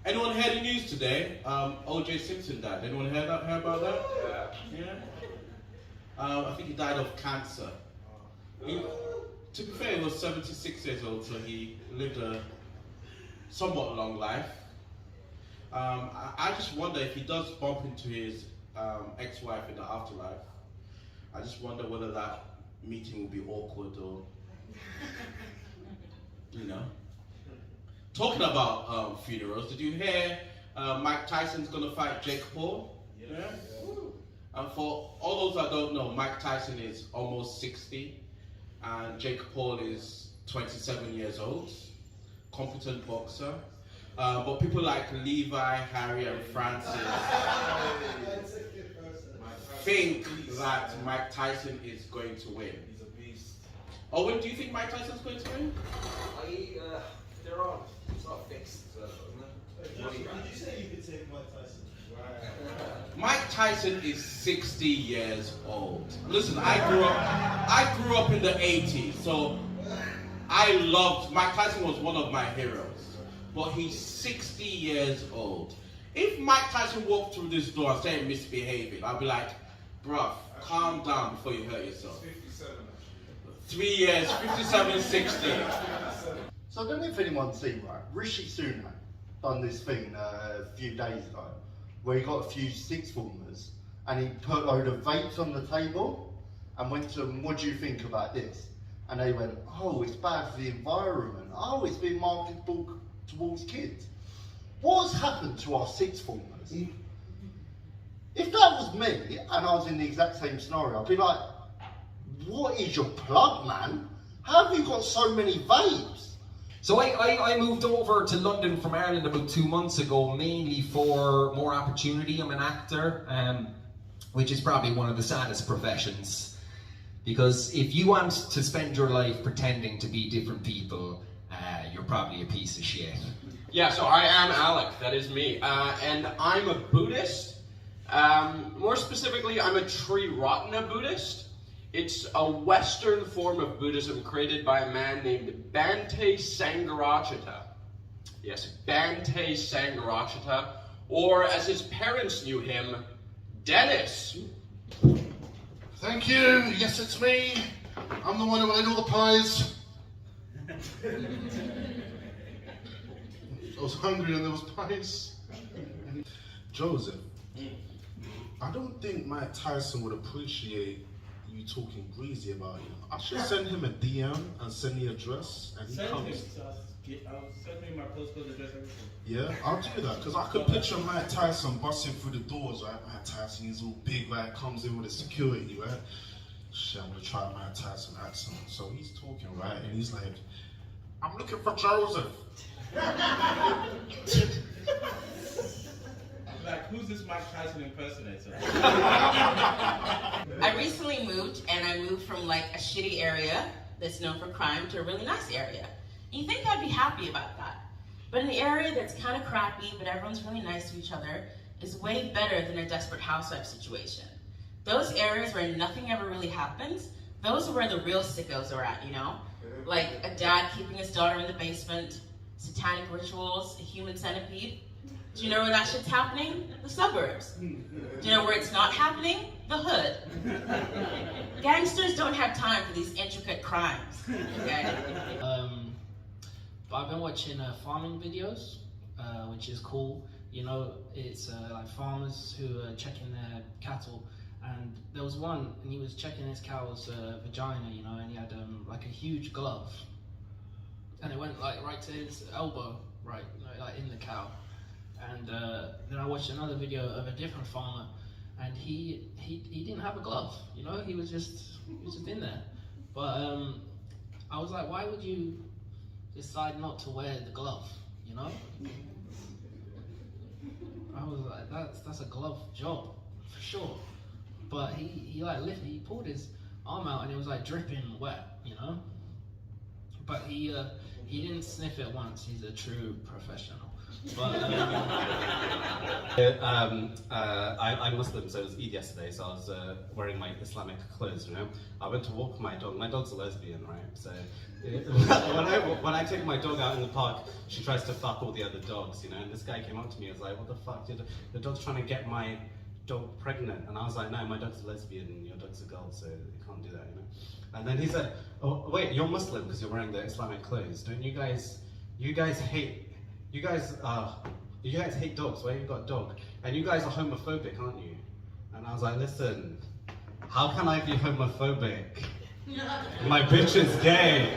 Anyone heard the news today? O.J. Simpson died. Anyone heard about that? Yeah. I think he died of cancer. To be fair, he was 76 years old, so he lived a somewhat long life. I just wonder if he does bump into his ex-wife in the afterlife. I just wonder whether that meeting will be awkward or, you know. Talking about funerals, did you hear Mike Tyson's going to fight Jake Paul? Yeah. And for all those that don't know, Mike Tyson is almost 60 and Jake Paul is 27 years old, competent boxer. But people like Levi, Harry and Francis think that Mike Tyson is going to win. He's a beast. Owen, do you think Mike Tyson's going to win? They're all, it's not fixed, isn't it? Did you say you could take Mike Tyson? Right. Mike Tyson is 60 years old. Listen, I grew up in the 80s, so I loved, Mike Tyson was one of my heroes. But he's 60 years old. If Mike Tyson walked through this door and started misbehaving, I'd be like, bruh, calm down before you hurt yourself. 57. 3 years, 57, 60. So I don't know if anyone's seen, right, Rishi Sunak done this thing a few days ago where he got a few sixth formers and he put a load of vapes on the table and went to them, what do you think about this? And they went, oh, it's bad for the environment. Oh, it's being marketed towards kids. What's happened to our sixth formers? If that was me and I was in the exact same scenario, I'd be like, what is your plug, man? How have you got so many vapes? So I moved over to London from Ireland about 2 months ago, mainly for more opportunity. I'm an actor, which is probably one of the saddest professions. Because if you want to spend your life pretending to be different people, you're probably a piece of shit. Yeah, so I am Alec, that is me. And I'm a Buddhist. More specifically, I'm a Triratna Buddhist. It's a Western form of Buddhism created by a man named Bhante Sangharakshita. Yes, Bhante Sangharakshita, or as his parents knew him, Dennis. Thank you. Yes, it's me. I'm the one who ate all the pies. I was hungry and there was pies. Joseph, I don't think Mike Tyson would appreciate you talking breezy about him. I should send him a DM and send the address and he comes. Send me my postcode address, everything. Yeah, I'll do that because I could picture Mike Tyson busting through the doors, right? Mike Tyson, he's all big, right? Comes in with the security, right? Shit, I'm gonna try Mike Tyson accent. So he's talking, right? And he's like, I'm looking for Joseph. Like, who's this Mike Tyson impersonator? I recently moved, and I moved from like a shitty area that's known for crime to a really nice area. And you think I'd be happy about that. But an area that's kind of crappy, but everyone's really nice to each other, is way better than a Desperate Housewife situation. Those areas where nothing ever really happens, those are where the real sickos are at, you know? Like a dad keeping his daughter in the basement, satanic rituals, a human centipede. Do you know where that shit's happening? The suburbs. Do you know where it's not happening? The hood. Gangsters don't have time for these intricate crimes. Okay? But I've been watching farming videos, which is cool. You know, it's like farmers who are checking their cattle, and there was one, and he was checking his cow's vagina, you know, and he had like a huge glove, and it went like right to his elbow, right, like in the cow. And then I watched another video of a different farmer, and he didn't have a glove, you know, he was just in there. But I was like, why would you decide not to wear the glove, you know? I was like, that's a glove job, for sure. But he pulled his arm out and it was like dripping wet, you know? But he didn't sniff it once, he's a true professional. But I'm Muslim, so it was Eid yesterday, so I was wearing my Islamic clothes, you know. I went to walk my dog. My dog's a lesbian, right? So when I take my dog out in the park, she tries to fuck all the other dogs, you know. And this guy came up to me and was like, what the fuck? The dog's trying to get my dog pregnant. And I was like, no, my dog's a lesbian and your dog's a girl, so you can't do that, you know. And then he said, oh, wait, you're Muslim because you're wearing the Islamic clothes. Don't you guys hate dogs? Why you got a dog? And you guys are homophobic, aren't you? And I was like, listen, how can I be homophobic? My bitch is gay.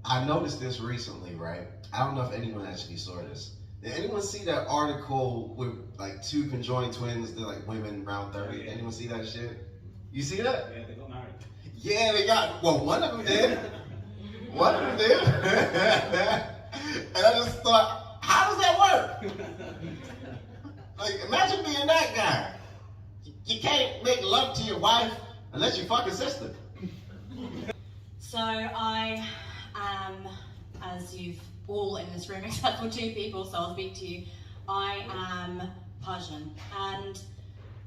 I noticed this recently, right? I don't know if anyone actually saw this. Did anyone see that article with like two conjoined twins, they're like women around 30? Yeah. Anyone see that shit? You see that? Yeah, they got married. Yeah, they got, well, one of them did. One of them did. And I just thought, how does that work? Like, imagine being that guy. You can't make love to your wife unless you fuck her sister. So I am, as you've all in this room except for two people, so I'll speak to you, I am Persian. And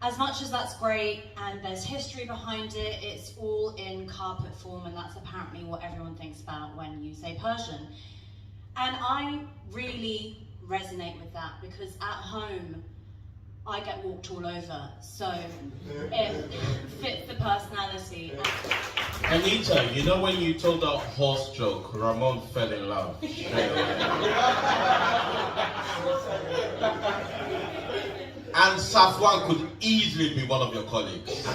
as much as that's great and there's history behind it, it's all in carpet form, and that's apparently what everyone thinks about when you say Persian. And I really resonate with that because at home, I get walked all over, so it fits the personality. Anita, you know when you told that horse joke, Ramon fell in love. And Safwan could easily be one of your colleagues.